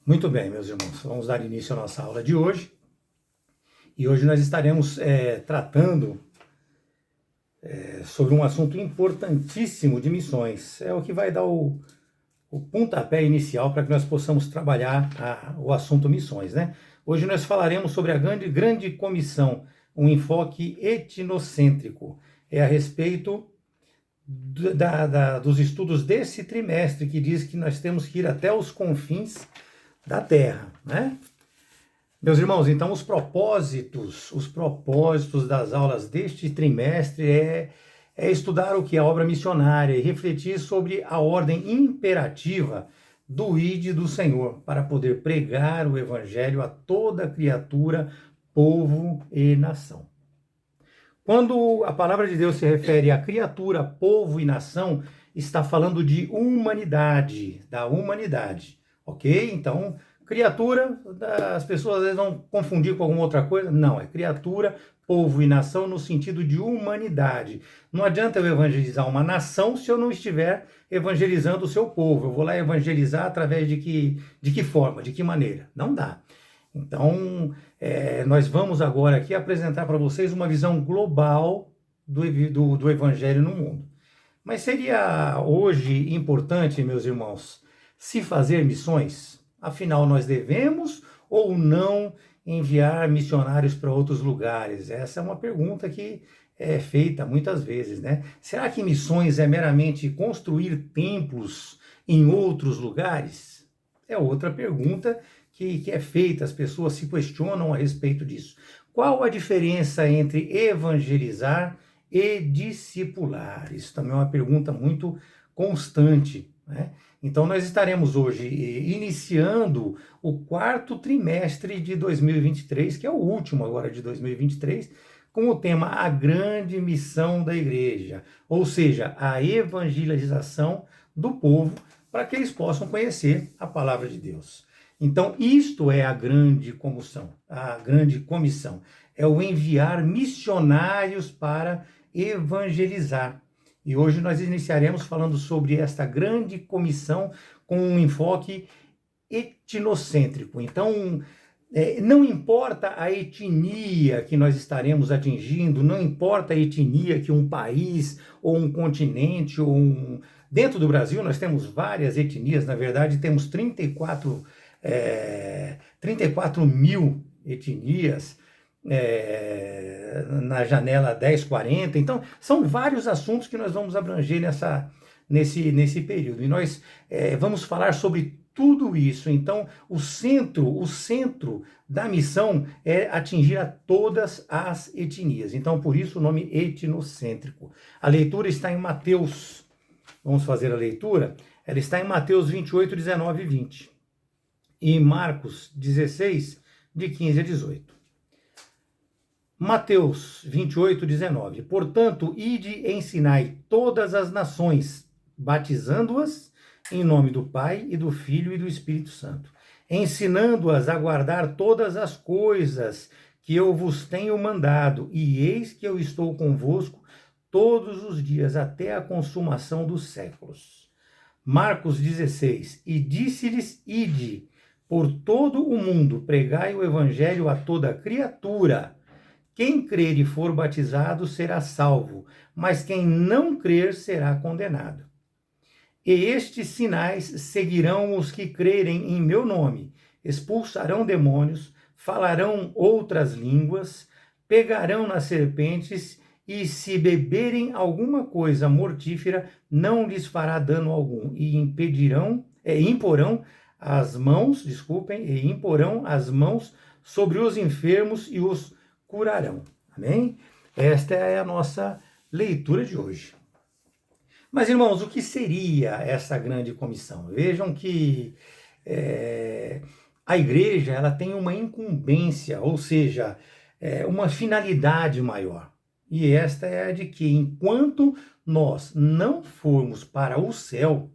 Muito bem, meus irmãos, vamos dar início à nossa aula de hoje. E hoje nós estaremos tratando sobre um assunto importantíssimo de missões. É o que vai dar o pontapé inicial para que nós possamos trabalhar o assunto missões, né? Hoje nós falaremos sobre a grande comissão, um enfoque etnocêntrico. É a respeito dos estudos desse trimestre, que diz que nós temos que ir até os confins da Terra, né? Meus irmãos, então os propósitos das aulas deste trimestre é estudar o que é a obra missionária e refletir sobre a ordem imperativa do Ide do Senhor, para poder pregar o Evangelho a toda criatura, povo e nação. Quando a palavra de Deus se refere a criatura, povo e nação, está falando de humanidade, da humanidade, ok? Então, criatura, as pessoas às vezes vão confundir com alguma outra coisa. Não, é criatura, povo e nação no sentido de humanidade. Não adianta eu evangelizar uma nação se eu não estiver evangelizando o seu povo. Eu vou lá evangelizar através de que forma, de que maneira? Não dá. Então, nós vamos agora aqui apresentar para vocês uma visão global do Evangelho no mundo. Mas seria hoje importante, meus irmãos, se fazer missões? Afinal, nós devemos ou não enviar missionários para outros lugares? Essa é uma pergunta que é feita muitas vezes, né? Será que missões é meramente construir templos em outros lugares? É outra pergunta que é feita, as pessoas se questionam a respeito disso. Qual a diferença entre evangelizar e discipular? Isso também é uma pergunta muito constante, né? Então nós estaremos hoje iniciando o quarto trimestre de 2023, que é o último agora de 2023, com o tema A Grande Missão da Igreja, ou seja, a evangelização do povo para que eles possam conhecer a palavra de Deus. Então, isto é a grande comissão, é o enviar missionários para evangelizar. E hoje nós iniciaremos falando sobre esta grande comissão com um enfoque etnocêntrico. Então, não importa a etnia que nós estaremos atingindo, não importa a etnia que um país ou um continente Dentro do Brasil nós temos várias etnias, na verdade temos 34 mil etnias na janela 1040. Então, são vários assuntos que nós vamos abranger nesse período. E nós vamos falar sobre tudo isso. Então, o centro da missão é atingir a todas as etnias. Então, por isso o nome etnocêntrico. A leitura está em Mateus. Vamos fazer a leitura? Ela está em Mateus 28, 19 e 20. E em Marcos 16, de 15 a 18. Mateus 28, 19. Portanto, ide e ensinai todas as nações, batizando-as em nome do Pai e do Filho e do Espírito Santo, ensinando-as a guardar todas as coisas que eu vos tenho mandado, e eis que eu estou convosco todos os dias até a consumação dos séculos. Marcos 16. E disse-lhes, ide por todo o mundo, pregai o evangelho a toda criatura. Quem crer e for batizado será salvo, mas quem não crer será condenado. E estes sinais seguirão os que crerem em meu nome: expulsarão demônios, falarão outras línguas, pegarão nas serpentes, e se beberem alguma coisa mortífera, não lhes fará dano algum, e imporão as mãos sobre os enfermos e os curarão. Amém? Esta é a nossa leitura de hoje. Mas, irmãos, o que seria essa grande comissão? Vejam que a igreja ela tem uma incumbência, ou seja, uma finalidade maior. E esta é a de que, enquanto nós não formos para o céu,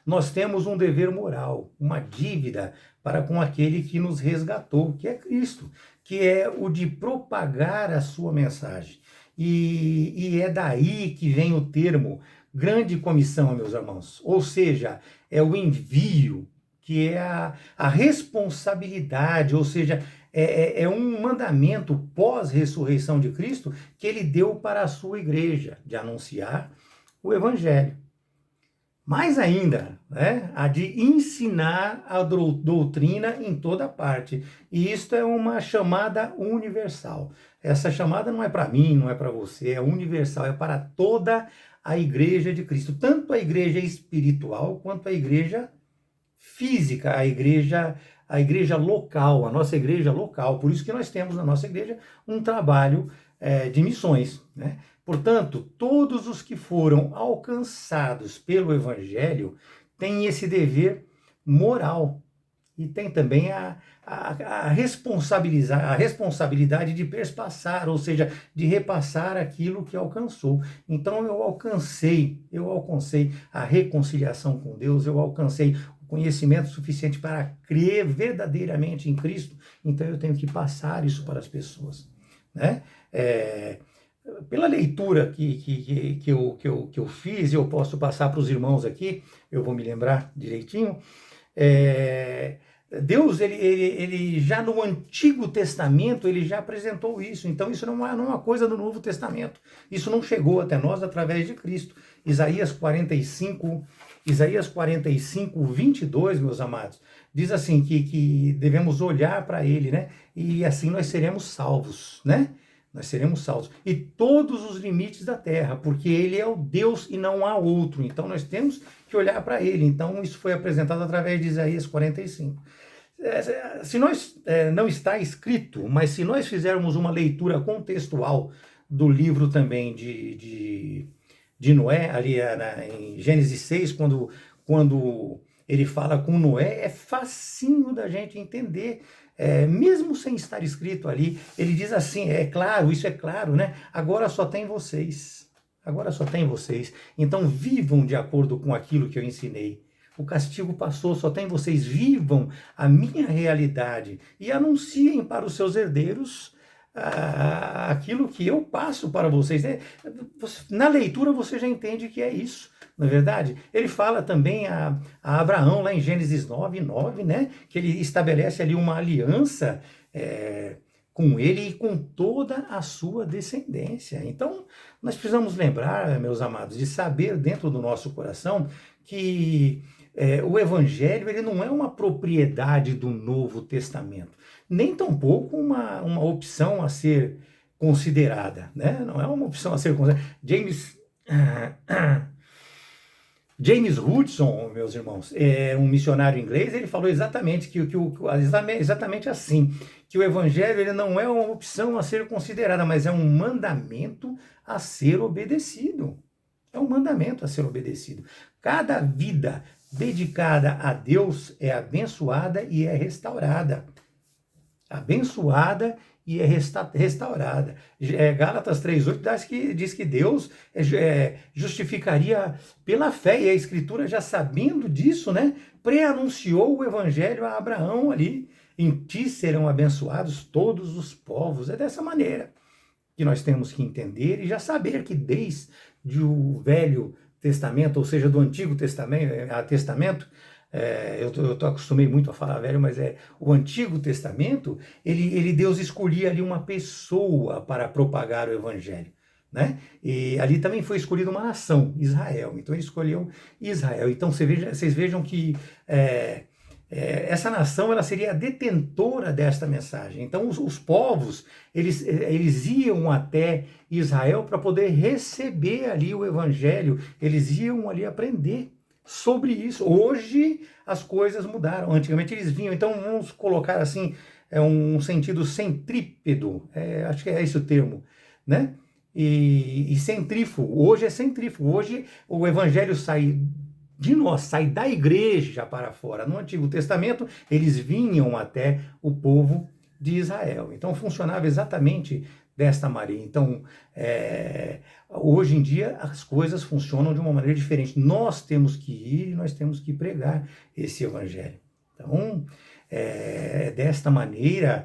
nós temos um dever moral, uma dívida para com aquele que nos resgatou, que é Cristo, que é o de propagar a sua mensagem. E é daí que vem o termo grande comissão, meus irmãos. Ou seja, é o envio, que é a responsabilidade, ou seja, é um mandamento pós-ressurreição de Cristo que ele deu para a sua igreja, de anunciar o evangelho. Mais ainda, né, a de ensinar a doutrina em toda parte. E isto é uma chamada universal. Essa chamada não é para mim, não é para você, é universal, é para toda a igreja de Cristo, tanto a igreja espiritual quanto a igreja física, a igreja local, a nossa igreja local. Por isso que nós temos na nossa igreja um trabalho de missões, né? Portanto, todos os que foram alcançados pelo Evangelho têm esse dever moral e tem também a responsabilidade de perspassar, ou seja, de repassar aquilo que alcançou. Então eu alcancei a reconciliação com Deus, eu alcancei o conhecimento suficiente para crer verdadeiramente em Cristo, então eu tenho que passar isso para as pessoas, né? Pela leitura que eu fiz, eu posso passar para os irmãos aqui, eu vou me lembrar direitinho. Deus, ele já no Antigo Testamento, ele já apresentou isso. Então isso não é uma coisa do Novo Testamento. Isso não chegou até nós através de Cristo. Isaías 45, 22, meus amados, diz assim que devemos olhar para ele, né? E assim nós seremos salvos, né? Nós seremos salvos. E todos os limites da terra, porque ele é o Deus e não há outro. Então nós temos que olhar para ele. Então isso foi apresentado através de Isaías 45. Se nós, não está escrito, mas se nós fizermos uma leitura contextual do livro também de Noé, ali em Gênesis 6, quando ele fala com Noé, é facinho da gente entender. Mesmo sem estar escrito ali, ele diz assim, isso é claro, né? Agora só tem vocês, então vivam de acordo com aquilo que eu ensinei. O castigo passou, só tem vocês, vivam a minha realidade e anunciem para os seus herdeiros aquilo que eu passo para vocês. Na leitura você já entende que é isso, não é verdade? Ele fala também a Abraão, lá em Gênesis 9, né? Que ele estabelece ali uma aliança com ele e com toda a sua descendência. Então, nós precisamos lembrar, meus amados, de saber dentro do nosso coração que o Evangelho ele não é uma propriedade do Novo Testamento, nem tampouco uma opção a ser considerada, né? Não é uma opção a ser considerada. James Hudson, meus irmãos, um missionário inglês, ele falou exatamente exatamente assim, que o Evangelho ele não é uma opção a ser considerada, mas é um mandamento a ser obedecido. É um mandamento a ser obedecido. Cada vida dedicada a Deus é abençoada e é restaurada. Abençoada e é restaurada. Gálatas 3,8 diz que Deus justificaria pela fé, e a Escritura, já sabendo disso, né, pré-anunciou o Evangelho a Abraão ali. Em ti serão abençoados todos os povos. É dessa maneira que nós temos que entender e já saber que desde o Velho Testamento, ou seja, do Antigo Testamento, eu acostumei muito a falar velho, mas o Antigo Testamento, Deus escolhia ali uma pessoa para propagar o Evangelho, né? E ali também foi escolhida uma nação, Israel. Então ele escolheu Israel. Então vocês vejam que essa nação ela seria a detentora desta mensagem. Então os povos eles iam até Israel para poder receber ali o Evangelho. Eles iam ali aprender sobre isso. Hoje as coisas mudaram. Antigamente eles vinham. Então vamos colocar assim um sentido centrípedo. Acho que é esse o termo, né? E centrífugo. Hoje é centrífugo. Hoje o Evangelho sai de nós, sai da igreja para fora. No Antigo Testamento, eles vinham até o povo de Israel. Então, funcionava exatamente desta maneira. Então, hoje em dia, as coisas funcionam de uma maneira diferente. Nós temos que ir e nós temos que pregar esse evangelho. Então, desta maneira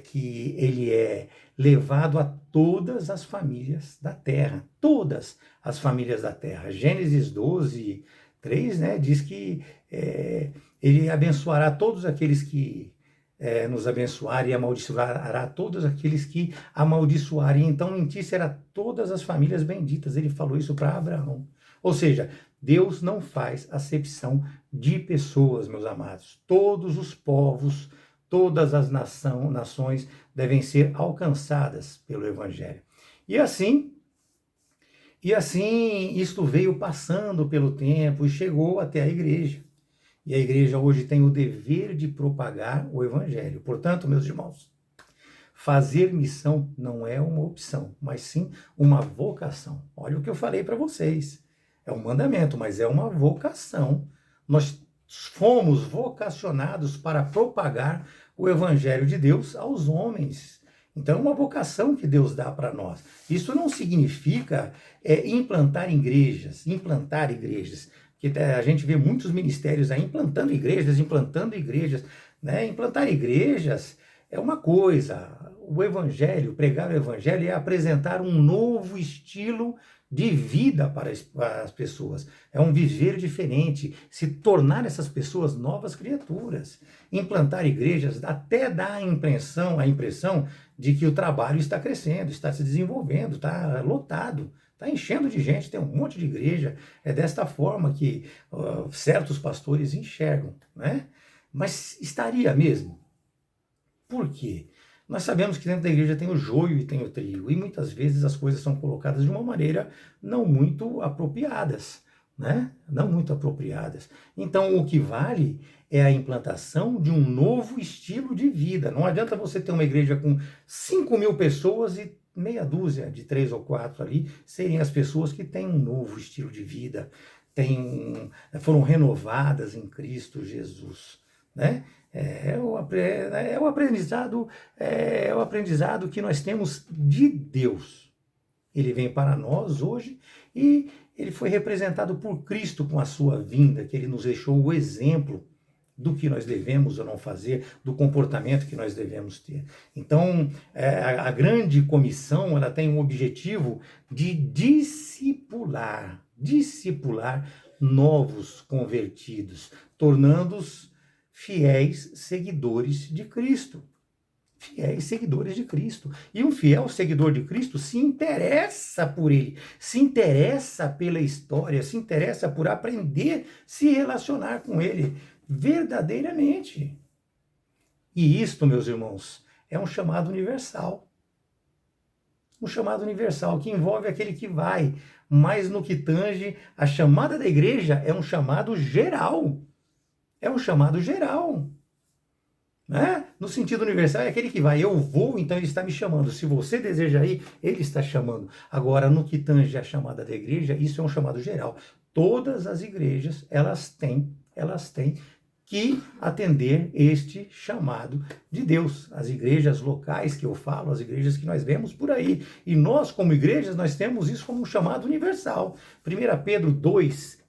que ele é levado a todas as famílias da terra. Todas as famílias da terra. Gênesis 12, 3, né, diz que ele abençoará todos aqueles que nos abençoarem e amaldiçoará todos aqueles que amaldiçoarem. Então em ti serão todas as famílias benditas. Ele falou isso para Abraão. Ou seja, Deus não faz acepção de pessoas, meus amados. Todos os povos, todas as nações devem ser alcançadas pelo Evangelho. E assim isto veio passando pelo tempo e chegou até a igreja. E a igreja hoje tem o dever de propagar o Evangelho. Portanto, meus irmãos, fazer missão não é uma opção, mas sim uma vocação. Olha o que eu falei para vocês. É um mandamento, mas é uma vocação. Nós fomos vocacionados para propagar o Evangelho de Deus aos homens. Então é uma vocação que Deus dá para nós. Isso não significa implantar igrejas, que a gente vê muitos ministérios aí implantando igrejas, né? Implantar igrejas é uma coisa. O Evangelho, pregar o Evangelho é apresentar um novo estilo de vida para as pessoas. É um viver diferente, se tornar essas pessoas novas criaturas. Implantar igrejas até dá a impressão de que o trabalho está crescendo, está se desenvolvendo, está lotado, está enchendo de gente, tem um monte de igreja. É desta forma que certos pastores enxergam, né? Mas estaria mesmo? Por quê? Nós sabemos que dentro da igreja tem o joio e tem o trigo, e muitas vezes as coisas são colocadas de uma maneira não muito apropriadas, né? Não muito apropriadas. Então, o que vale é a implantação de um novo estilo de vida. Não adianta você ter uma igreja com 5.000 pessoas e meia dúzia de 3 ou 4 ali serem as pessoas que têm um novo estilo de vida, foram renovadas em Cristo Jesus, né? É o aprendizado que nós temos de Deus. Ele vem para nós hoje e ele foi representado por Cristo com a sua vinda, que ele nos deixou o exemplo do que nós devemos ou não fazer, do comportamento que nós devemos ter. Então, a grande comissão, ela tem um objetivo de discipular novos convertidos, tornando-os fiéis seguidores de Cristo. Fiéis seguidores de Cristo. E um fiel seguidor de Cristo se interessa por ele, se interessa pela história, se interessa por aprender, se relacionar com ele verdadeiramente. E isto, meus irmãos, é um chamado universal. Um chamado universal que envolve aquele que vai, mas no que tange a chamada da igreja é um chamado geral. É um chamado geral, né? No sentido universal é aquele que vai, eu vou, então ele está me chamando. Se você deseja ir, ele está chamando. Agora, no que tange a chamada da igreja, isso é um chamado geral. Todas as igrejas, elas têm que atender este chamado de Deus. As igrejas locais que eu falo, as igrejas que nós vemos por aí. E nós, como igrejas, nós temos isso como um chamado universal. 1 Pedro 2,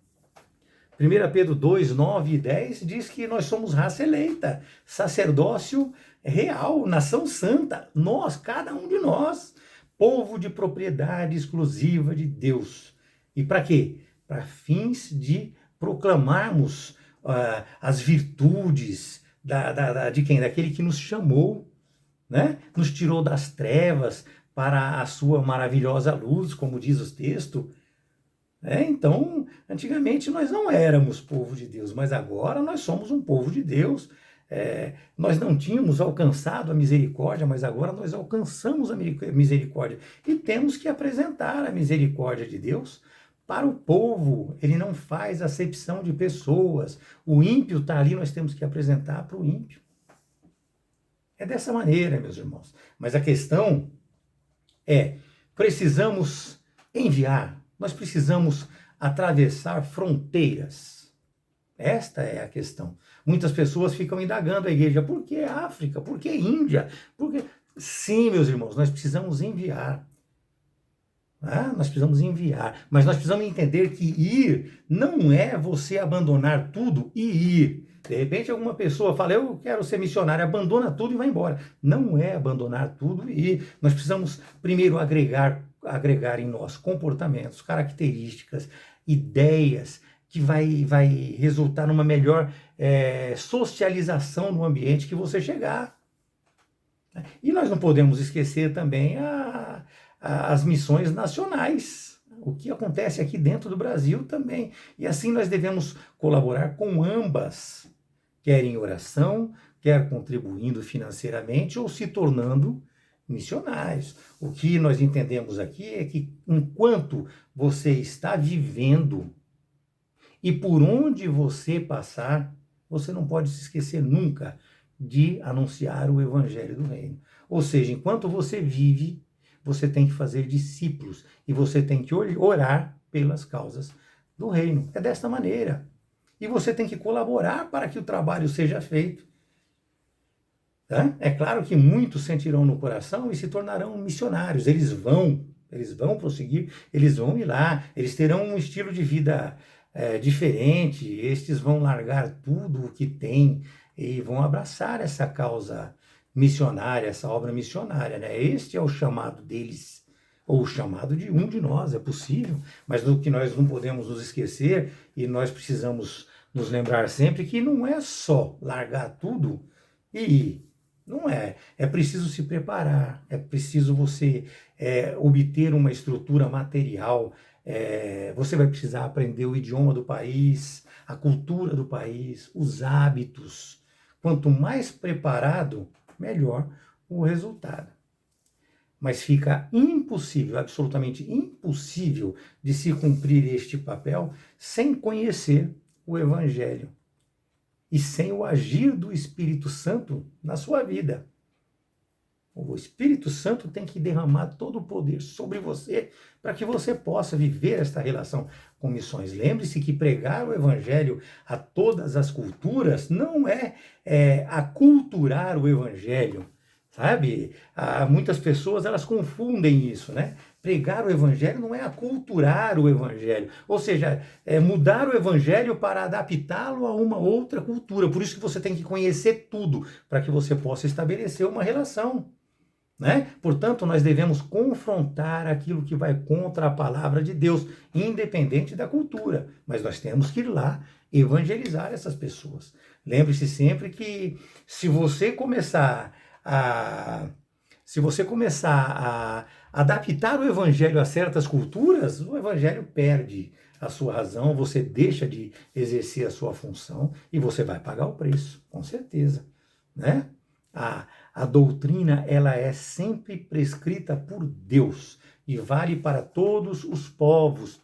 9 e 10 diz que nós somos raça eleita, sacerdócio real, nação santa, nós, cada um de nós, povo de propriedade exclusiva de Deus. E para quê? Para fins de proclamarmos as virtudes de quem? Daquele que nos chamou, né? Nos tirou das trevas para a sua maravilhosa luz, como diz o texto. Então, antigamente nós não éramos povo de Deus, mas agora nós somos um povo de Deus. Nós não tínhamos alcançado a misericórdia, mas agora nós alcançamos a misericórdia. E temos que apresentar a misericórdia de Deus para o povo. Ele não faz acepção de pessoas. O ímpio está ali, nós temos que apresentar para o ímpio. É dessa maneira, meus irmãos. Mas a questão é, precisamos enviar. Nós precisamos atravessar fronteiras. Esta é a questão. Muitas pessoas ficam indagando a igreja, por que África? Por que Índia? Por que... Sim, meus irmãos, nós precisamos enviar. Nós precisamos enviar. Mas nós precisamos entender que ir não é você abandonar tudo e ir. De repente alguma pessoa fala, eu quero ser missionário, abandona tudo e vai embora. Não é abandonar tudo e ir. Nós precisamos primeiro agregar em nós comportamentos, características, ideias que vai resultar numa melhor socialização no ambiente que você chegar. E nós não podemos esquecer também as missões nacionais, o que acontece aqui dentro do Brasil também. E assim nós devemos colaborar com ambas, quer em oração, quer contribuindo financeiramente ou se tornando missionários. O que nós entendemos aqui é que enquanto você está vivendo e por onde você passar, você não pode se esquecer nunca de anunciar o evangelho do reino. Ou seja, enquanto você vive, você tem que fazer discípulos e você tem que orar pelas causas do reino. É desta maneira. E você tem que colaborar para que o trabalho seja feito. Tá? É claro que muitos sentirão no coração e se tornarão missionários. Eles vão prosseguir, eles vão ir lá, eles terão um estilo de vida diferente, estes vão largar tudo o que têm e vão abraçar essa causa missionária, essa obra missionária, né? Este é o chamado deles, ou o chamado de um de nós, é possível, mas do que nós não podemos nos esquecer e nós precisamos nos lembrar sempre que não é só largar tudo e ir. Não é. É preciso se preparar, é preciso você obter uma estrutura material, você vai precisar aprender o idioma do país, a cultura do país, os hábitos. Quanto mais preparado, melhor o resultado. Mas fica impossível, absolutamente impossível, de se cumprir este papel sem conhecer o Evangelho e sem o agir do Espírito Santo na sua vida. O Espírito Santo tem que derramar todo o poder sobre você para que você possa viver esta relação com missões. Lembre-se que pregar o Evangelho a todas as culturas não é aculturar o Evangelho, sabe? Muitas pessoas elas confundem isso, né? Pregar o Evangelho não é aculturar o Evangelho, ou seja, é mudar o Evangelho para adaptá-lo a uma outra cultura. Por isso que você tem que conhecer tudo para que você possa estabelecer uma relação. Né? Portanto, nós devemos confrontar aquilo que vai contra a palavra de Deus, independente da cultura. Mas nós temos que ir lá evangelizar essas pessoas. Lembre-se sempre que se você começar a adaptar o evangelho a certas culturas, o evangelho perde a sua razão, você deixa de exercer a sua função e você vai pagar o preço, com certeza, né? A doutrina ela é sempre prescrita por Deus e vale para todos os povos,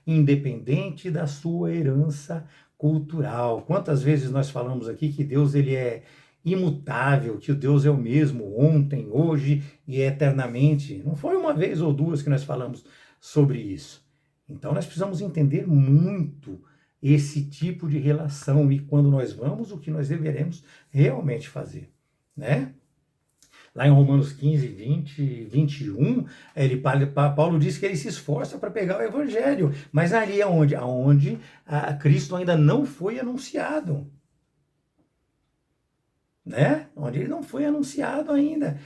independente da sua herança cultural. Quantas vezes nós falamos aqui que Deus ele é imutável, que o Deus é o mesmo ontem, hoje e eternamente. Não foi uma vez ou duas que nós falamos sobre isso. Então nós precisamos entender muito esse tipo de relação e quando nós vamos, o que nós deveremos realmente fazer, né? Lá em Romanos 15, 20, 21, Paulo diz que ele se esforça para pegar o evangelho, mas ali é onde Cristo ainda não foi anunciado, né? Onde ele não foi anunciado ainda,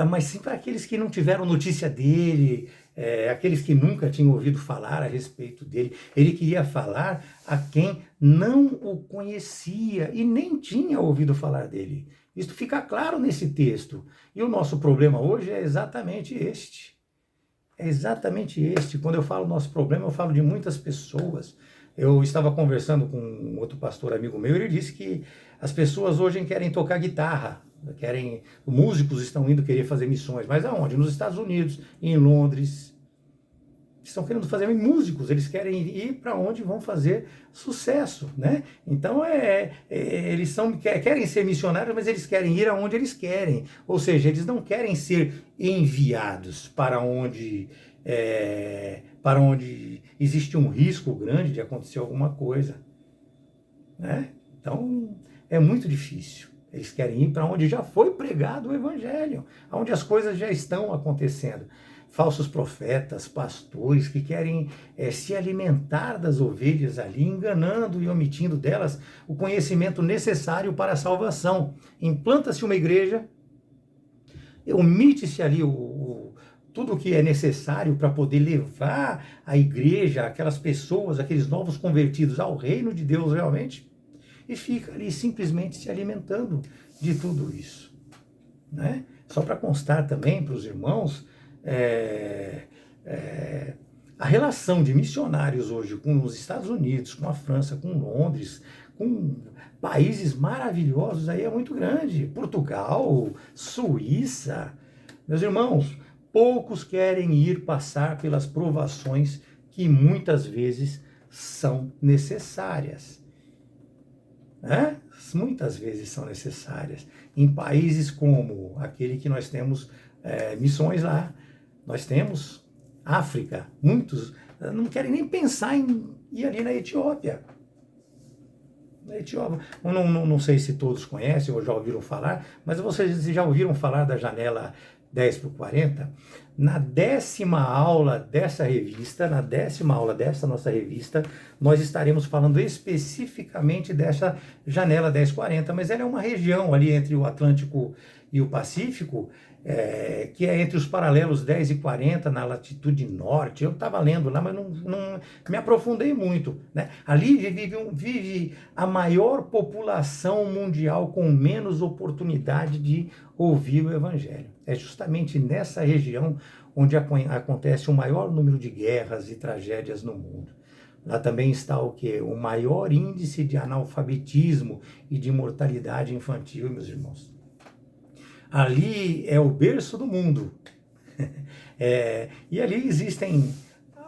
mas sim para aqueles que não tiveram notícia dele, aqueles que nunca tinham ouvido falar a respeito dele. Ele queria falar a quem não o conhecia e nem tinha ouvido falar dele. Isso fica claro nesse texto. E o nosso problema hoje é exatamente este. É exatamente este. Quando eu falo nosso problema, eu falo de muitas pessoas. Eu estava conversando com um outro pastor amigo meu, e ele disse que as pessoas hoje querem tocar guitarra, músicos estão indo querer fazer missões, mas aonde? Nos Estados Unidos, em Londres. Estão querendo fazer músicos, eles querem ir para onde vão fazer sucesso, né? Então, eles querem ser missionários, mas eles querem ir aonde eles querem. Ou seja, eles não querem ser enviados para onde existe um risco grande de acontecer alguma coisa, né? Então, é muito difícil. Eles querem ir para onde já foi pregado o evangelho, onde as coisas já estão acontecendo. Falsos profetas, pastores que querem se alimentar das ovelhas ali, enganando e omitindo delas o conhecimento necessário para a salvação. Implanta-se uma igreja, omite-se ali tudo o que é necessário para poder levar a igreja, aquelas pessoas, aqueles novos convertidos ao reino de Deus realmente, e fica ali simplesmente se alimentando de tudo isso, né? Só para constar também para os irmãos, a relação de missionários hoje com os Estados Unidos, com a França, com Londres, com países maravilhosos aí é muito grande. Portugal, Suíça. Meus irmãos, poucos querem ir passar pelas provações que muitas vezes são necessárias. Né? Muitas vezes são necessárias. Em países como aquele que nós temos missões lá, nós temos África, muitos não querem nem pensar em ir ali na Etiópia. Na Etiópia. Não sei se todos conhecem ou já ouviram falar, mas vocês já ouviram falar da janela 10x40? Na 10ª aula dessa revista, na 10ª aula dessa nossa revista, nós estaremos falando especificamente dessa janela 1040, mas ela é uma região ali entre o Atlântico e o Pacífico, que é entre os paralelos 10 e 40 na latitude norte. Eu estava lendo lá, mas não me aprofundei muito, né? Ali vive a maior população mundial com menos oportunidade de ouvir o Evangelho. É justamente nessa região onde acontece o maior número de guerras e tragédias no mundo. Lá também está o quê? O maior índice de analfabetismo e de mortalidade infantil, meus irmãos. Ali é o berço do mundo. E ali existem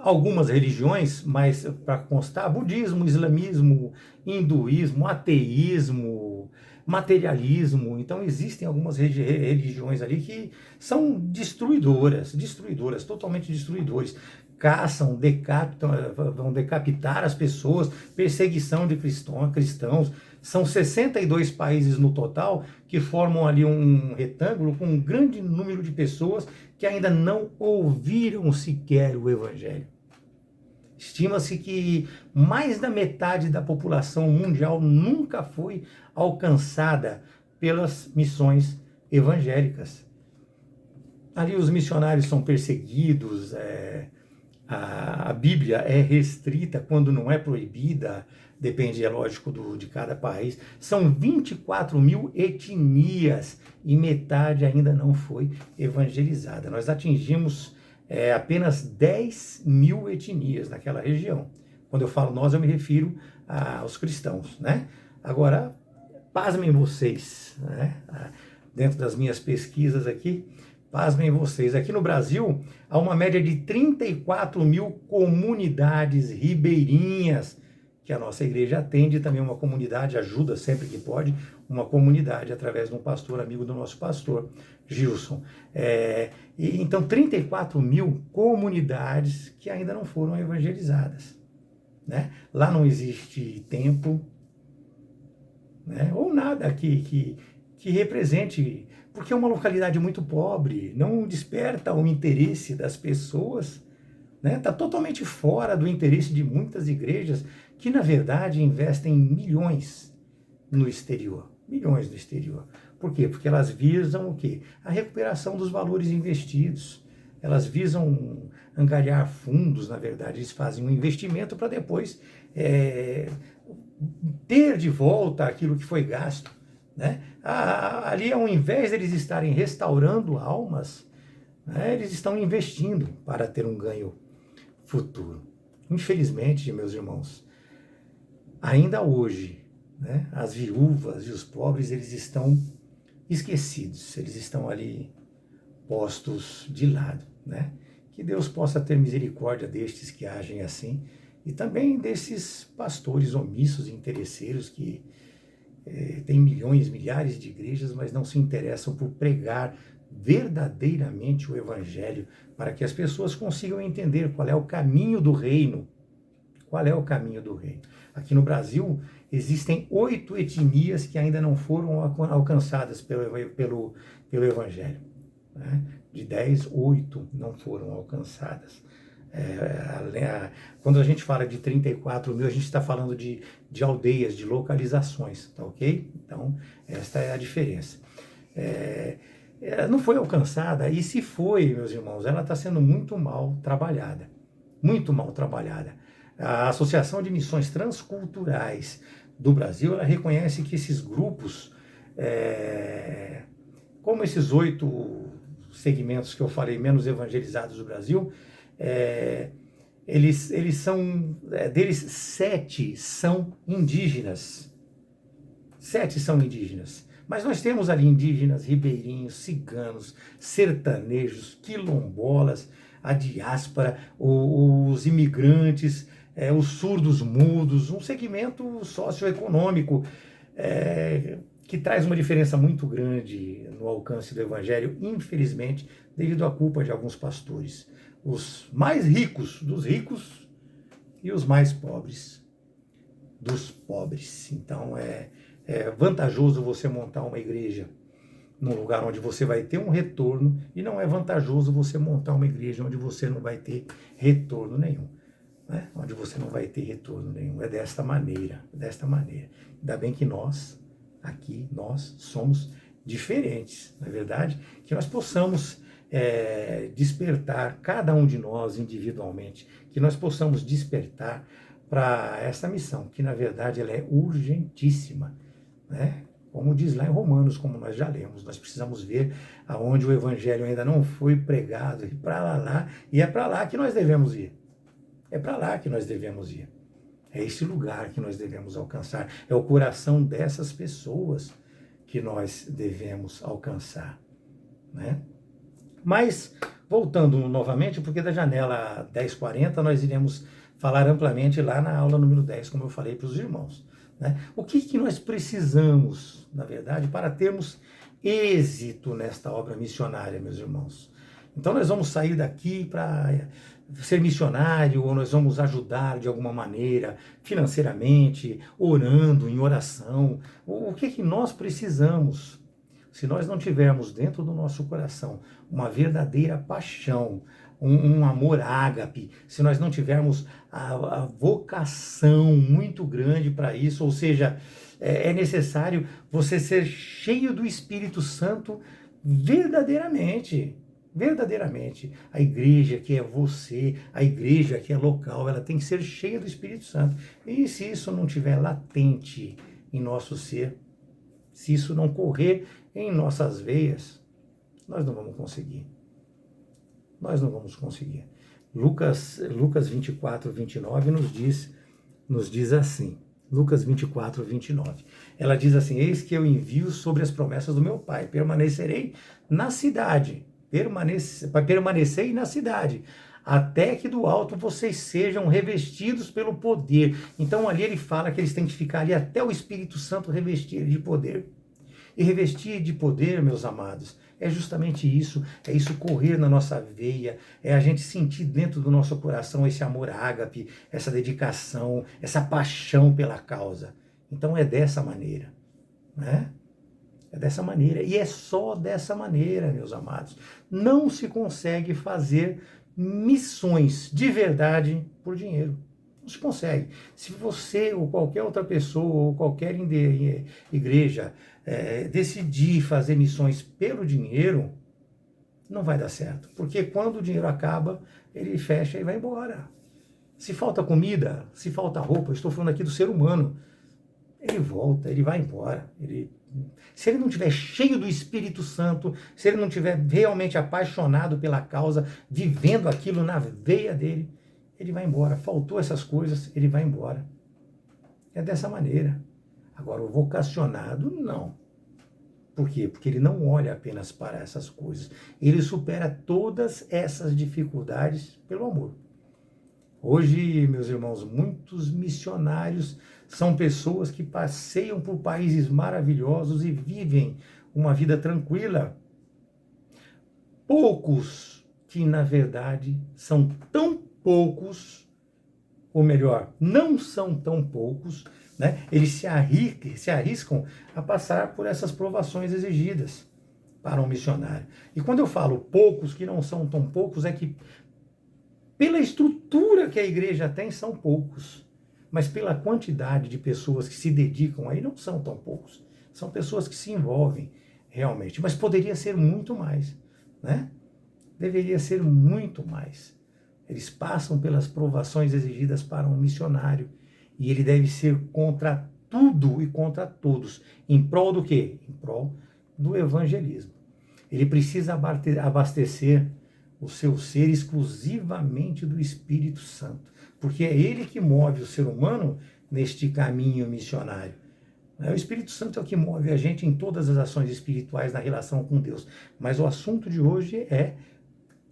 algumas religiões, mas para constar, budismo, islamismo, hinduísmo, ateísmo, materialismo. Então existem algumas religiões ali que são destruidoras, totalmente destruidores. Caçam, decapitam, vão decapitar as pessoas, perseguição de cristãos. São 62 países no total que formam ali um retângulo com um grande número de pessoas que ainda não ouviram sequer o Evangelho. Estima-se que mais da metade da população mundial nunca foi alcançada pelas missões evangélicas. Ali os missionários são perseguidos, a Bíblia é restrita quando não é proibida, depende, é lógico, de cada país. São 24 mil etnias e metade ainda não foi evangelizada. Nós atingimos apenas 10 mil etnias naquela região. Quando eu falo nós, eu me refiro aos cristãos, né? Agora, pasmem vocês, né? Dentro das minhas pesquisas aqui, pasmem vocês, aqui no Brasil há uma média de 34 mil comunidades ribeirinhas que a nossa igreja atende, também uma comunidade, ajuda sempre que pode, uma comunidade através de um pastor, amigo do nosso pastor, Gilson. Então, 34 mil comunidades que ainda não foram evangelizadas. Né? Lá não existe templo, né? Ou nada que represente, porque é uma localidade muito pobre, não desperta o interesse das pessoas, né? Está totalmente fora do interesse de muitas igrejas que, na verdade, investem milhões no exterior. Milhões no exterior. Por quê? Porque elas visam o quê? A recuperação dos valores investidos. Elas visam angariar fundos, na verdade. Eles fazem um investimento para depois ter de volta aquilo que foi gasto. Né? Ali, ao invés de eles estarem restaurando almas, né, eles estão investindo para ter um ganho futuro. Infelizmente, meus irmãos, ainda hoje, né, as viúvas e os pobres, eles estão esquecidos, eles estão ali postos de lado, né? Que Deus possa ter misericórdia destes que agem assim e também desses pastores omissos e interesseiros que têm milhões, milhares de igrejas, mas não se interessam por pregar verdadeiramente o Evangelho para que as pessoas consigam entender qual é o caminho do reino. Qual é o caminho do reino? Aqui no Brasil existem 8 etnias que ainda não foram alcançadas pelo Evangelho. Né? De 10, 8 não foram alcançadas. Quando a gente fala de 34 mil, a gente está falando de aldeias, de localizações, tá ok? Então, esta é a diferença. não foi alcançada, e se foi, meus irmãos, ela está sendo muito mal trabalhada. Muito mal trabalhada. A Associação de Missões Transculturais do Brasil, ela reconhece que esses grupos, como esses 8 segmentos que eu falei, menos evangelizados do Brasil, eles são, deles 7 são indígenas. 7 são indígenas. Mas nós temos ali indígenas, ribeirinhos, ciganos, sertanejos, quilombolas, a diáspora, os imigrantes, os surdos mudos, um segmento socioeconômico que traz uma diferença muito grande no alcance do evangelho, infelizmente, devido à culpa de alguns pastores. Os mais ricos dos ricos e os mais pobres dos pobres. Então é vantajoso você montar uma igreja num lugar onde você vai ter um retorno, e não é vantajoso você montar uma igreja onde você não vai ter retorno nenhum. Né? Onde você não vai ter retorno nenhum. É desta maneira, desta maneira. Ainda bem que nós, aqui, nós somos diferentes, não é verdade? Que nós possamos despertar, cada um de nós individualmente, que nós possamos despertar para essa missão, que na verdade ela é urgentíssima, né? Como diz lá em Romanos, como nós já lemos, nós precisamos ver aonde o evangelho ainda não foi pregado, e é para lá que nós devemos ir. É para lá que nós devemos ir. É esse lugar que nós devemos alcançar. É o coração dessas pessoas que nós devemos alcançar, né? Mas, voltando novamente, porque da janela 10:40 nós iremos falar amplamente lá na aula número 10, como eu falei para os irmãos. Né? O que nós precisamos, na verdade, para termos êxito nesta obra missionária, meus irmãos? Então nós vamos sair daqui para ser missionário, ou nós vamos ajudar de alguma maneira, financeiramente, orando, em oração. O que nós precisamos? Se nós não tivermos dentro do nosso coração uma verdadeira paixão, um amor ágape, se nós não tivermos a vocação muito grande para isso, ou seja, é necessário você ser cheio do Espírito Santo verdadeiramente. Verdadeiramente. A igreja que é você, a igreja que é local, ela tem que ser cheia do Espírito Santo. E se isso não estiver latente em nosso ser, se isso não correr em nossas veias, nós não vamos conseguir. Nós não vamos conseguir. Lucas 24:29 nos diz assim. Lucas 24:29. Ela diz assim: eis que eu envio sobre as promessas do meu Pai, permanecerei na cidade, permanecei na cidade, até que do alto vocês sejam revestidos pelo poder. Então ali ele fala que eles têm que ficar ali até o Espírito Santo revestir de poder. E revestir de poder, meus amados, é justamente isso, é isso correr na nossa veia, é a gente sentir dentro do nosso coração esse amor ágape, essa dedicação, essa paixão pela causa. Então é dessa maneira, né? É dessa maneira, e é só dessa maneira, meus amados. Não se consegue fazer missões de verdade por dinheiro. Não se consegue. Se você ou qualquer outra pessoa ou qualquer igreja decidir fazer missões pelo dinheiro, não vai dar certo. Porque quando o dinheiro acaba, ele fecha e vai embora. Se falta comida, se falta roupa, eu estou falando aqui do ser humano, ele volta, ele vai embora. Se ele não estiver cheio do Espírito Santo, se ele não estiver realmente apaixonado pela causa, vivendo aquilo na veia dele, ele vai embora. Faltou essas coisas, ele vai embora. É dessa maneira. Agora, o vocacionado, não. Por quê? Porque ele não olha apenas para essas coisas. Ele supera todas essas dificuldades pelo amor. Hoje, meus irmãos, muitos missionários são pessoas que passeiam por países maravilhosos e vivem uma vida tranquila. Poucos que, na verdade, são tão poucos, ou melhor, não são tão poucos, né? Eles se arriscam a passar por essas provações exigidas para um missionário. E quando eu falo poucos que não são tão poucos, é que pela estrutura que a igreja tem, são poucos. Mas pela quantidade de pessoas que se dedicam aí, não são tão poucos. São pessoas que se envolvem realmente. Mas poderia ser muito mais, né? Deveria ser muito mais. Eles passam pelas provações exigidas para um missionário e ele deve ser contra tudo e contra todos. Em prol do quê? Em prol do evangelismo. Ele precisa abastecer o seu ser exclusivamente do Espírito Santo, porque é ele que move o ser humano neste caminho missionário. O Espírito Santo é o que move a gente em todas as ações espirituais na relação com Deus. Mas o assunto de hoje é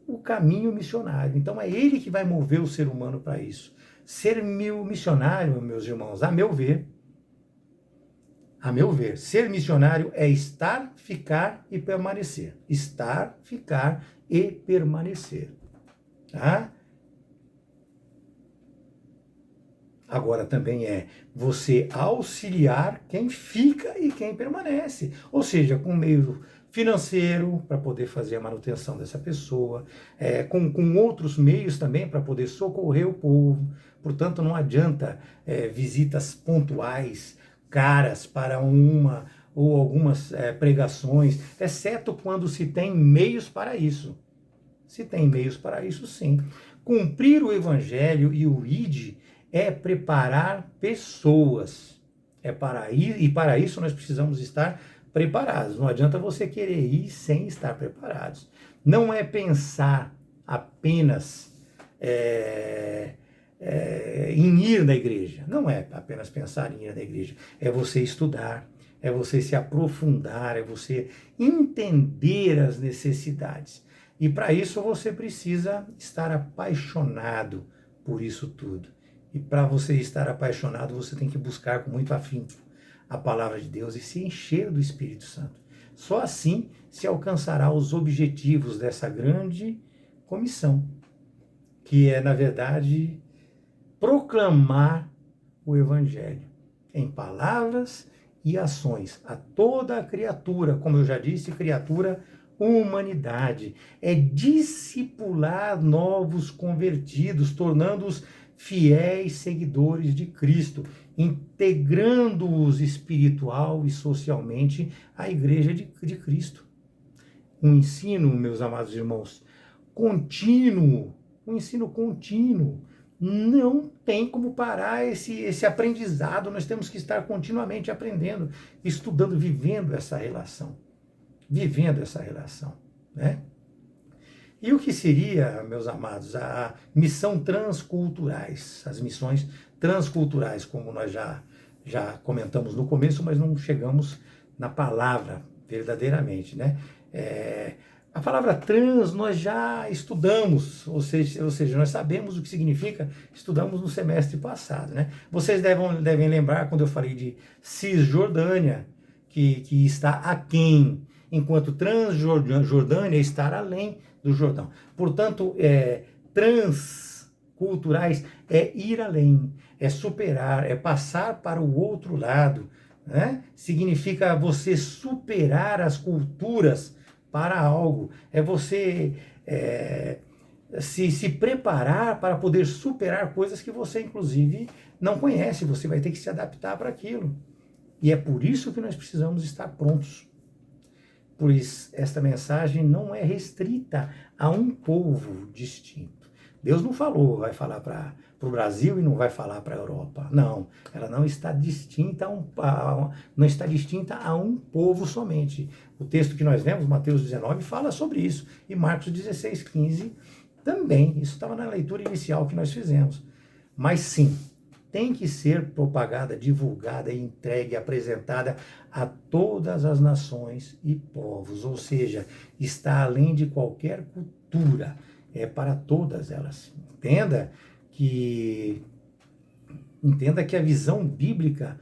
o caminho missionário. Então é ele que vai mover o ser humano para isso. Ser missionário, meus irmãos, a meu ver, ser missionário é estar, ficar e permanecer. Estar, ficar e permanecer. Tá? Agora também é você auxiliar quem fica e quem permanece. Ou seja, com meio financeiro para poder fazer a manutenção dessa pessoa, com outros meios também para poder socorrer o povo. Portanto, não adianta visitas pontuais, caras para uma ou algumas pregações, exceto quando se tem meios para isso. Se tem meios para isso, sim. Cumprir o evangelho e o ID é preparar pessoas. E para isso nós precisamos estar preparados. Não adianta você querer ir sem estar preparados. Não é pensar apenas em ir na igreja. Não é apenas pensar em ir na igreja. É você estudar, é você se aprofundar, é você entender as necessidades. E para isso você precisa estar apaixonado por isso tudo. E para você estar apaixonado, você tem que buscar com muito afinco a palavra de Deus e se encher do Espírito Santo. Só assim se alcançará os objetivos dessa grande comissão, que é, na verdade, proclamar o Evangelho em palavras e ações a toda a criatura, como eu já disse, criatura, humanidade. É discipular novos convertidos, tornando-os fiéis seguidores de Cristo, integrando-os espiritual e socialmente à Igreja de Cristo. Um ensino, meus amados irmãos, contínuo, um ensino contínuo. Não tem como parar esse aprendizado, nós temos que estar continuamente aprendendo, estudando, vivendo essa relação, né? E o que seria, meus amados, a missão transculturais, as missões transculturais, como nós já comentamos no começo, mas não chegamos na palavra verdadeiramente, né? A palavra trans nós já estudamos, ou seja, nós sabemos o que significa, estudamos no semestre passado, né? Vocês devem lembrar quando eu falei de Cisjordânia, que está aquém, enquanto Transjordânia é estar além do Jordão. Portanto, transculturais é ir além, é superar, é passar para o outro lado, né? Significa você superar as culturas para algo, é você se preparar para poder superar coisas que você, inclusive, não conhece, você vai ter que se adaptar para aquilo. E é por isso que nós precisamos estar prontos. Pois esta mensagem não é restrita a um povo distinto. Deus não falou, vai falar para o Brasil e não vai falar para a Europa. Não, ela não está distinta a um povo somente. O texto que nós lemos, Mateus 19, fala sobre isso. E Marcos 16, 15 também. Isso estava na leitura inicial que nós fizemos. Mas sim, tem que ser propagada, divulgada, entregue, apresentada a todas as nações e povos. Ou seja, está além de qualquer cultura. É para todas elas. Entenda que a visão bíblica,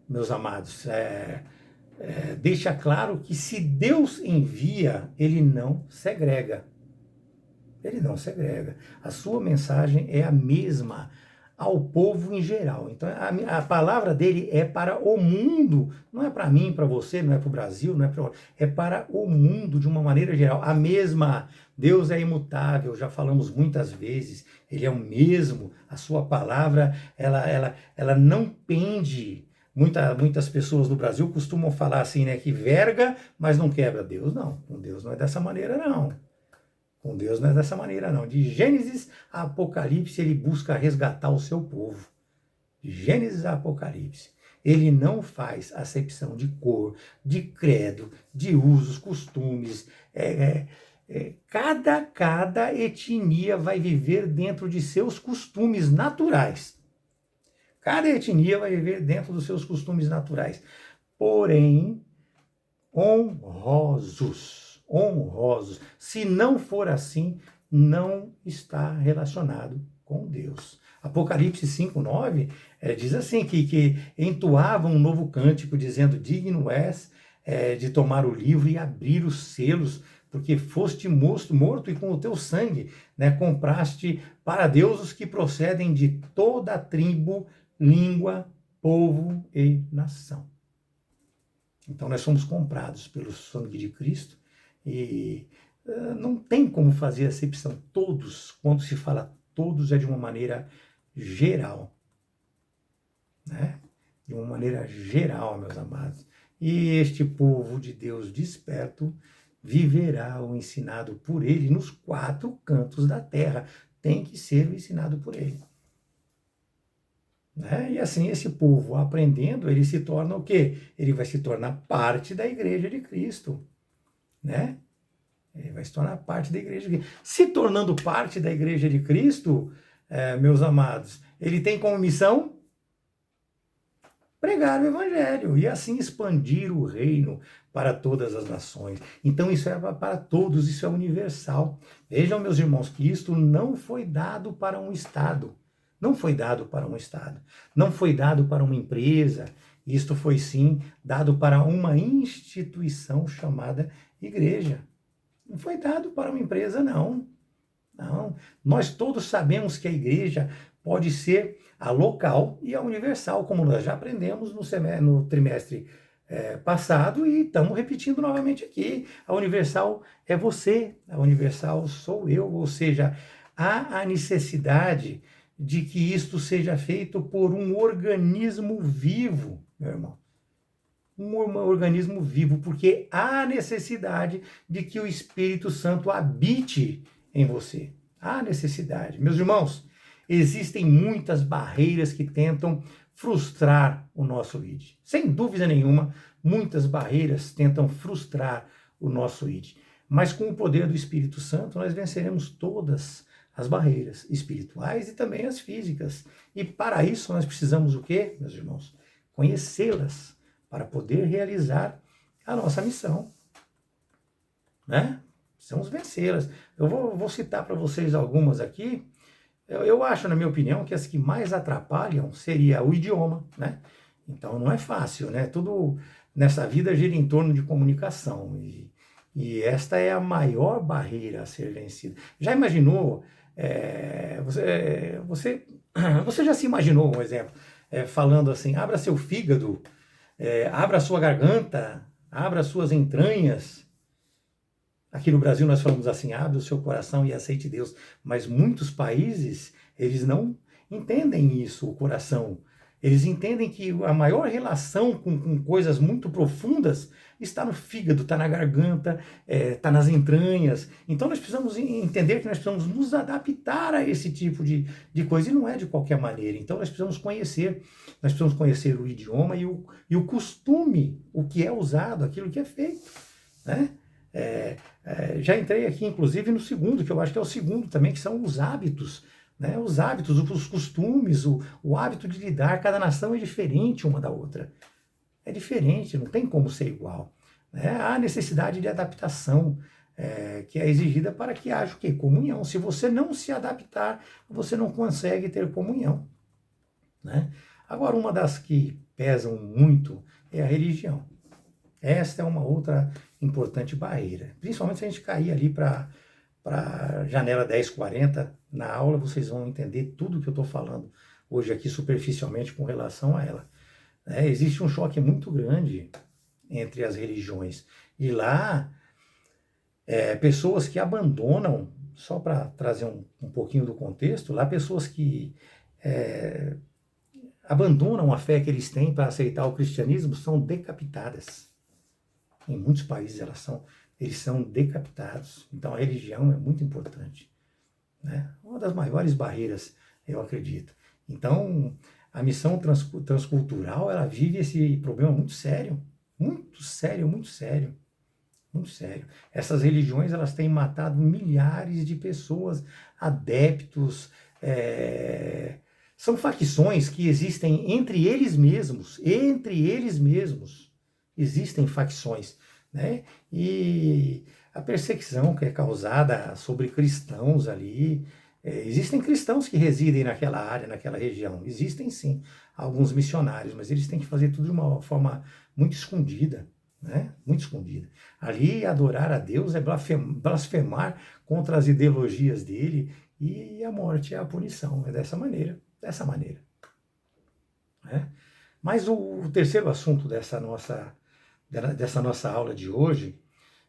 meus amados, deixa claro que se Deus envia, ele não segrega. Ele não segrega. A sua mensagem é a mesma ao povo em geral. Então, a palavra dele é para o mundo, não é para mim, para você, não é para o Brasil, é para o mundo de uma maneira geral. A mesma, Deus é imutável, já falamos muitas vezes, ele é o mesmo, a sua palavra, ela não pende Muitas pessoas do Brasil costumam falar assim, né, que verga, mas não quebra. Deus não, com Deus não é dessa maneira não. Com Deus não é dessa maneira não. De Gênesis a Apocalipse ele busca resgatar o seu povo. De Gênesis a Apocalipse. Ele não faz acepção de cor, de credo, de usos, costumes. Cada etnia vai viver dentro de seus costumes naturais. Cada etnia vai viver dentro dos seus costumes naturais. Porém, honrosos. Honrosos. Se não for assim, não está relacionado com Deus. Apocalipse 5:9 diz assim, que entoavam um novo cântico, dizendo, digno és de tomar o livro e abrir os selos, porque foste morto e com o teu sangue, né, compraste para Deus os que procedem de toda a tribo, língua, povo e nação. Então nós somos comprados pelo sangue de Cristo e não tem como fazer acepção. Todos, quando se fala todos, é de uma maneira geral. Né? De uma maneira geral, meus amados. E este povo de Deus desperto viverá o ensinado por ele nos 4 cantos da terra. Tem que ser o ensinado por ele. Né? E assim, esse povo aprendendo, ele se torna o quê? Ele vai se tornar parte da igreja de Cristo. Né? Ele vai se tornar parte da igreja de Cristo. Se tornando parte da igreja de Cristo, meus amados, ele tem como missão pregar o evangelho e assim expandir o reino para todas as nações. Então isso é para todos, isso é universal. Vejam, meus irmãos, que isto não foi dado para um Estado. Não foi dado para um Estado. Não foi dado para uma empresa. Isto foi sim dado para uma instituição chamada igreja. Não foi dado para uma empresa, não. Não. Nós todos sabemos que a igreja pode ser a local e a universal, como nós já aprendemos no trimestre passado e estamos repetindo novamente aqui. A universal é você, a universal sou eu, ou seja, há a necessidade de que isto seja feito por um organismo vivo, meu irmão. Um organismo vivo, porque há necessidade de que o Espírito Santo habite em você. Há necessidade. Meus irmãos, existem muitas barreiras que tentam frustrar o nosso ID. Sem dúvida nenhuma, muitas barreiras tentam frustrar o nosso ID. Mas com o poder do Espírito Santo, nós venceremos todas as barreiras espirituais e também as físicas. E para isso nós precisamos o quê, meus irmãos? Conhecê-las, para poder realizar a nossa missão. Né? Precisamos vencê-las. Eu vou citar para vocês algumas aqui. Eu acho, na minha opinião, que as que mais atrapalham seria o idioma. Né? Então não é fácil. Né? Tudo nessa vida gira em torno de comunicação. E esta é a maior barreira a ser vencida. Já imaginou? Você já se imaginou, um exemplo, falando assim, abra seu fígado, abra sua garganta, abra suas entranhas. Aqui no Brasil nós falamos assim, abre o seu coração e aceite Deus. Mas muitos países, eles não entendem isso, o coração. Eles entendem que a maior relação com coisas muito profundas está no fígado, está na garganta, está nas entranhas. Então nós precisamos entender que nós precisamos nos adaptar a esse tipo de coisa, e não é de qualquer maneira. Então nós precisamos conhecer o idioma e o costume, o que é usado, aquilo que é feito. Né? Já entrei aqui, inclusive, no segundo, que eu acho que é o segundo também, que são os hábitos. Né? Os hábitos, os costumes, o hábito de lidar. Cada nação é diferente uma da outra. É diferente, não tem como ser igual. Né? Há necessidade de adaptação que é exigida para que haja o quê? Comunhão. Se você não se adaptar, você não consegue ter comunhão. Né? Agora, uma das que pesam muito é a religião. Esta é uma outra importante barreira. Principalmente se a gente cair ali para a janela 1040, na aula vocês vão entender tudo que eu estou falando hoje aqui superficialmente com relação a ela. Existe um choque muito grande entre as religiões. E lá, pessoas que abandonam, só para trazer um pouquinho do contexto, lá pessoas que abandonam a fé que eles têm para aceitar o cristianismo são decapitadas. Em muitos países eles são decapitados. Então a religião é muito importante, né? Uma das maiores barreiras, eu acredito. Então a missão transcultural, ela vive esse problema muito sério, muito sério, muito sério. Muito sério. Essas religiões, elas têm matado milhares de pessoas, adeptos, são facções que existem entre eles mesmos, existem facções, né? E a perseguição que é causada sobre cristãos ali, existem cristãos que residem naquela área, naquela região, existem sim, alguns missionários, mas eles têm que fazer tudo de uma forma muito escondida, né? Muito escondida. Ali, adorar a Deus é blasfemar contra as ideologias dele, e a morte é a punição. É dessa maneira, né? Mas o terceiro assunto dessa nossa aula de hoje,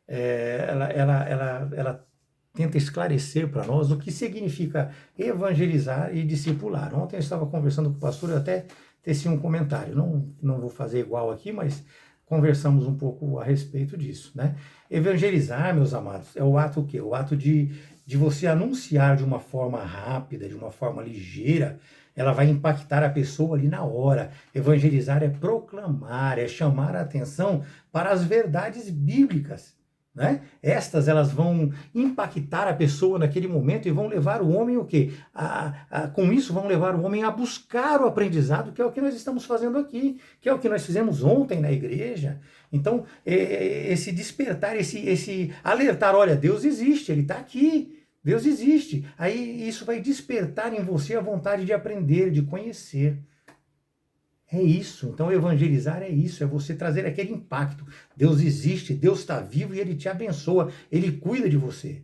ela tenta esclarecer para nós o que significa evangelizar e discipular. Ontem eu estava conversando com o pastor, eu até teci um comentário, não vou fazer igual aqui, mas conversamos um pouco a respeito disso, né? Evangelizar, meus amados, é o ato o quê? O ato de você anunciar de uma forma rápida, de uma forma ligeira, ela vai impactar a pessoa ali na hora. Evangelizar é proclamar, é chamar a atenção para as verdades bíblicas, né? Elas vão impactar a pessoa naquele momento e vão levar o homem o quê? Com isso vão levar o homem a buscar o aprendizado, que é o que nós estamos fazendo aqui, que é o que nós fizemos ontem na igreja. Então, esse despertar, esse alertar, olha, Deus existe, Ele está aqui, Deus existe. Aí isso vai despertar em você a vontade de aprender, de conhecer. É isso. Então, evangelizar é isso, é você trazer aquele impacto. Deus existe, Deus está vivo e Ele te abençoa, Ele cuida de você.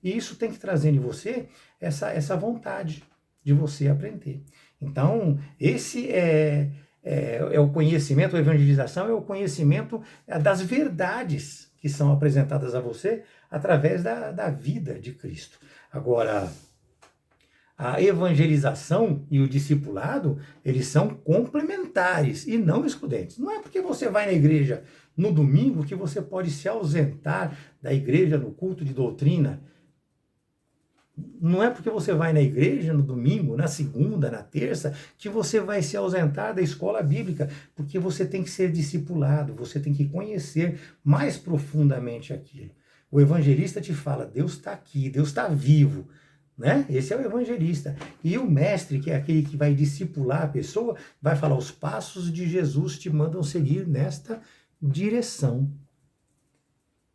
E isso tem que trazer em você essa vontade de você aprender. Então, esse é o conhecimento, a evangelização é o conhecimento das verdades que são apresentadas a você através da vida de Cristo. Agora, a evangelização e o discipulado, eles são complementares e não excludentes. Não é porque você vai na igreja no domingo que você pode se ausentar da igreja no culto de doutrina. Não é porque você vai na igreja no domingo, na segunda, na terça, que você vai se ausentar da escola bíblica, porque você tem que ser discipulado, você tem que conhecer mais profundamente aquilo. O evangelista te fala, Deus está aqui, Deus está vivo, né? Esse é o evangelista. E o mestre, que é aquele que vai discipular a pessoa, vai falar, os passos de Jesus te mandam seguir nesta direção.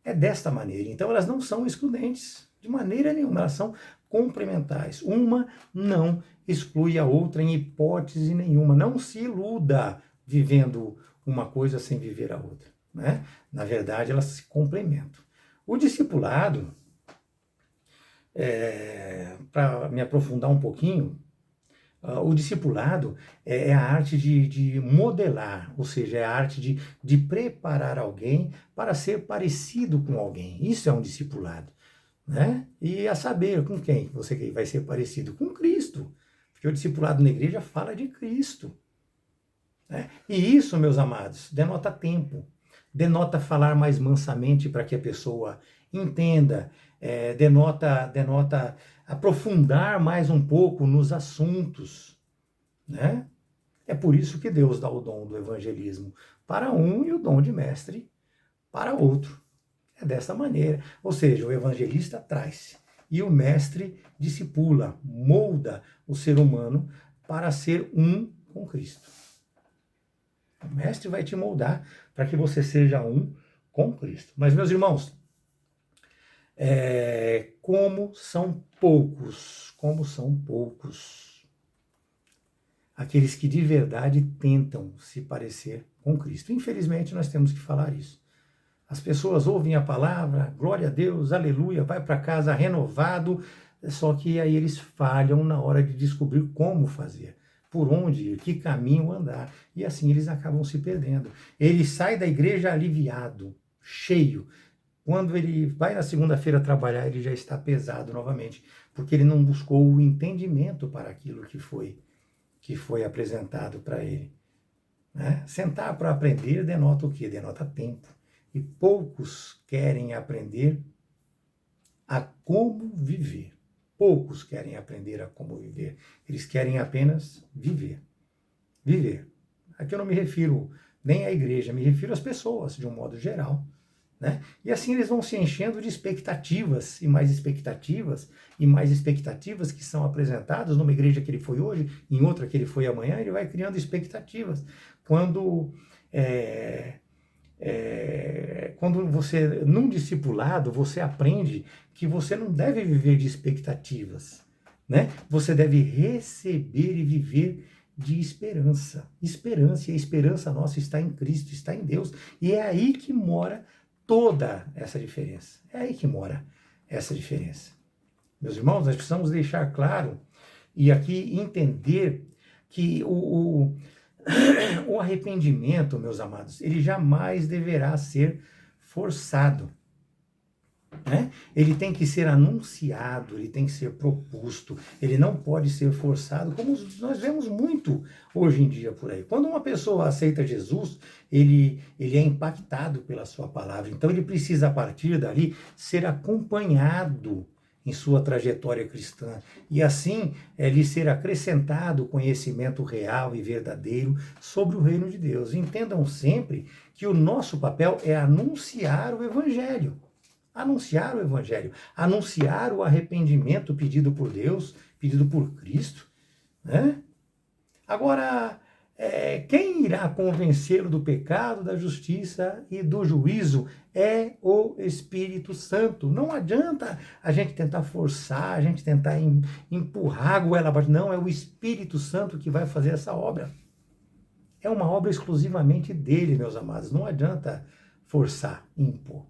É desta maneira. Então elas não são excludentes, de maneira nenhuma, elas são complementares. Uma não exclui a outra em hipótese nenhuma. Não se iluda vivendo uma coisa sem viver a outra, né? Na verdade, elas se complementam. O discipulado, para me aprofundar um pouquinho, o discipulado é a arte de modelar, ou seja, é a arte de preparar alguém para ser parecido com alguém. Isso é um discipulado, né? E a saber com quem você vai ser parecido? Com Cristo, porque o discipulado na igreja fala de Cristo, né? E isso, meus amados, denota tempo, denota falar mais mansamente para que a pessoa entenda, denota aprofundar mais um pouco nos assuntos, né? É por isso que Deus dá o dom do evangelismo para um e o dom de mestre para outro. É dessa maneira. Ou seja, o evangelista traz e o mestre discipula, molda o ser humano para ser um com Cristo. O mestre vai te moldar para que você seja um com Cristo. Mas, meus irmãos, como são poucos aqueles que de verdade tentam se parecer com Cristo. Infelizmente, nós temos que falar isso. As pessoas ouvem a palavra, glória a Deus, aleluia, vai para casa renovado, só que aí eles falham na hora de descobrir como fazer, por onde ir, que caminho andar, e assim eles acabam se perdendo. Ele sai da igreja aliviado, cheio. Quando ele vai na segunda-feira trabalhar, ele já está pesado novamente, porque ele não buscou o entendimento para aquilo que foi que foi apresentado para ele. Né? Sentar para aprender denota o quê? Denota tempo. E poucos querem aprender a como viver. Poucos querem aprender a como viver. Eles querem apenas viver. Viver. Aqui eu não me refiro nem à igreja, me refiro às pessoas, de um modo geral. Né? E assim eles vão se enchendo de expectativas, e mais expectativas, e mais expectativas que são apresentadas numa igreja que ele foi hoje, em outra que ele foi amanhã, ele vai criando expectativas. Quando você, num discipulado, você aprende que você não deve viver de expectativas, né? Você deve receber e viver de esperança. Esperança, e a esperança nossa está em Cristo, está em Deus, e é aí que mora toda essa diferença. É aí que mora essa diferença. Meus irmãos, nós precisamos deixar claro e aqui entender que o arrependimento, meus amados, ele jamais deverá ser forçado. Né? Ele tem que ser anunciado, ele tem que ser proposto, ele não pode ser forçado, como nós vemos muito hoje em dia por aí. Quando uma pessoa aceita Jesus, ele é impactado pela sua palavra, então ele precisa, a partir dali, ser acompanhado em sua trajetória cristã, e assim lhe ser acrescentado conhecimento real e verdadeiro sobre o reino de Deus. Entendam sempre que o nosso papel é anunciar o Evangelho. Anunciar o Evangelho, anunciar o arrependimento pedido por Deus, pedido por Cristo. Né? Agora, quem irá convencê-lo do pecado, da justiça e do juízo é o Espírito Santo. Não adianta a gente tentar forçar, a gente tentar empurrar a goela abaixo. Não, é o Espírito Santo que vai fazer essa obra. É uma obra exclusivamente dele, meus amados. Não adianta forçar, impor.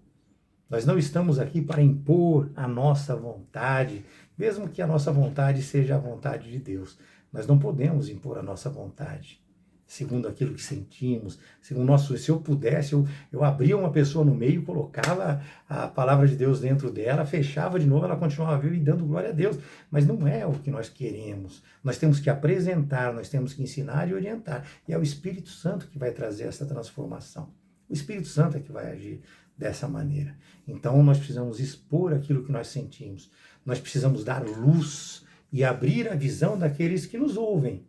Nós não estamos aqui para impor a nossa vontade, mesmo que a nossa vontade seja a vontade de Deus. Nós não podemos impor a nossa vontade, segundo aquilo que sentimos, segundo nosso. Se eu pudesse, eu abria uma pessoa no meio, colocava a palavra de Deus dentro dela, fechava de novo, ela continuava viva e dando glória a Deus. Mas não é o que nós queremos. Nós temos que apresentar, nós temos que ensinar e orientar. E é o Espírito Santo que vai trazer essa transformação. O Espírito Santo é que vai agir dessa maneira. Então nós precisamos expor aquilo que nós sentimos. Nós precisamos dar luz e abrir a visão daqueles que nos ouvem.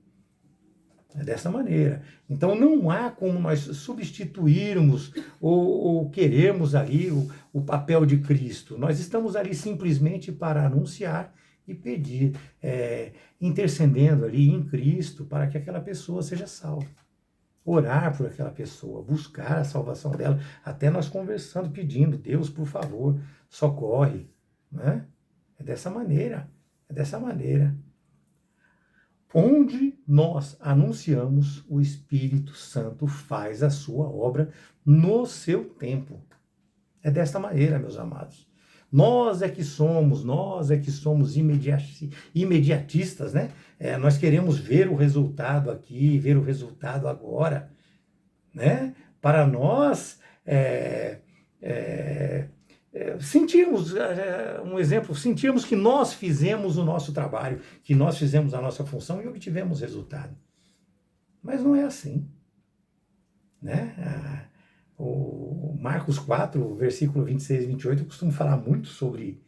É dessa maneira. Então não há como nós substituirmos ou querermos ali o papel de Cristo. Nós estamos ali simplesmente para anunciar e pedir, intercedendo ali em Cristo para que aquela pessoa seja salva. Orar por aquela pessoa, buscar a salvação dela, até nós conversando, pedindo, Deus, por favor, socorre. Né? É dessa maneira, é dessa maneira. Onde nós anunciamos, o Espírito Santo faz a sua obra no seu tempo. É desta maneira, meus amados. Nós é que somos imediatistas, né? Nós queremos ver o resultado aqui, ver o resultado agora, né? Para nós, sentirmos, um exemplo, sentirmos que nós fizemos o nosso trabalho, que nós fizemos a nossa função e obtivemos resultado. Mas não é assim, né? O Marcos 4, versículo 26 e 28, eu costumo falar muito sobre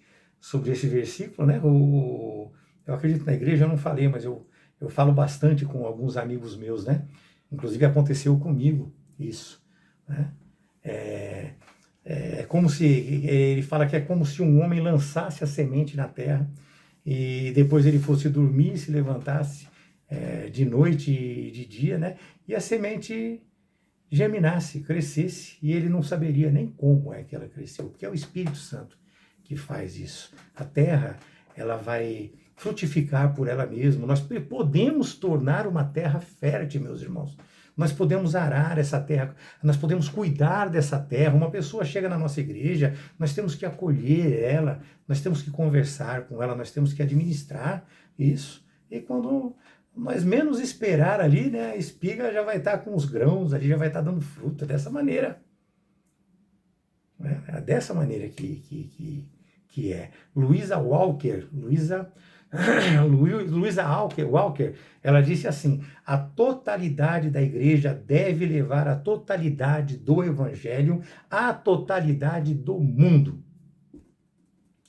esse versículo, né? Eu acredito na igreja, eu não falei, mas eu falo bastante com alguns amigos meus, né? Inclusive aconteceu comigo isso, né? É como se, ele fala que é como se um homem lançasse a semente na terra e depois ele fosse dormir e se levantasse de noite e de dia, né? E a semente germinasse, crescesse, e ele não saberia nem como é que ela cresceu, porque é o Espírito Santo que faz isso. A terra, ela vai frutificar por ela mesma. Nós podemos tornar uma terra fértil, meus irmãos. Nós podemos arar essa terra, nós podemos cuidar dessa terra. Uma pessoa chega na nossa igreja, nós temos que acolher ela, nós temos que conversar com ela, nós temos que administrar isso. E quando nós menos esperar ali, né, a espiga já vai estar com os grãos, ali já vai estar dando fruto, dessa maneira. É dessa maneira que é. Luisa Walker, Luisa Luisa Walker, ela disse assim: a totalidade da igreja deve levar a totalidade do evangelho à totalidade do mundo.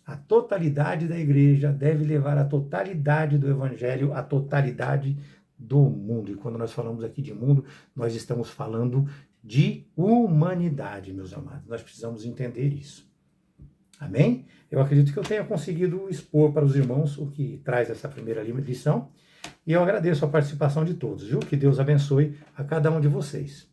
A totalidade da igreja deve levar a totalidade do evangelho à totalidade do mundo. E quando nós falamos aqui de mundo, nós estamos falando de humanidade, meus amados. Nós precisamos entender isso. Amém? Eu acredito que eu tenha conseguido expor para os irmãos o que traz essa primeira lição. E eu agradeço a participação de todos, viu? Que Deus abençoe a cada um de vocês.